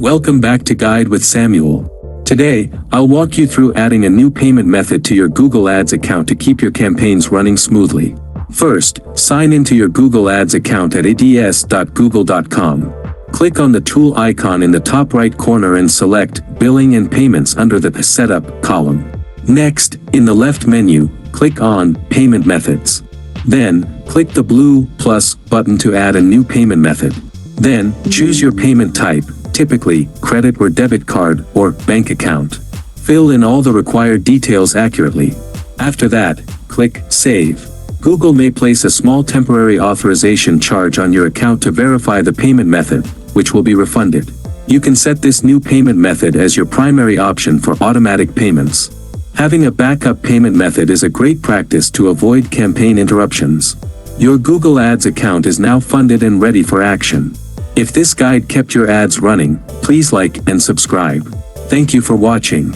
Welcome back to Guide with Samuel. Today, I'll walk you through adding a new payment method to your Google Ads account to keep your campaigns running smoothly. First, sign into your Google Ads account at ads.google.com. Click on the tool icon in the top right corner and select Billing and Payments under the Setup column. Next, in the left menu, click on Payment Methods. Then, click the blue plus button to add a new payment method. Then, choose your payment type, typically credit or debit card or bank account. Fill in all the required details accurately. After that, click Save. Google may place a small temporary authorization charge on your account to verify the payment method, which will be refunded. You can set this new payment method as your primary option for automatic payments. Having a backup payment method is a great practice to avoid campaign interruptions. Your Google Ads account is now funded and ready for action. If this guide kept your ads running, please like and subscribe. Thank you for watching.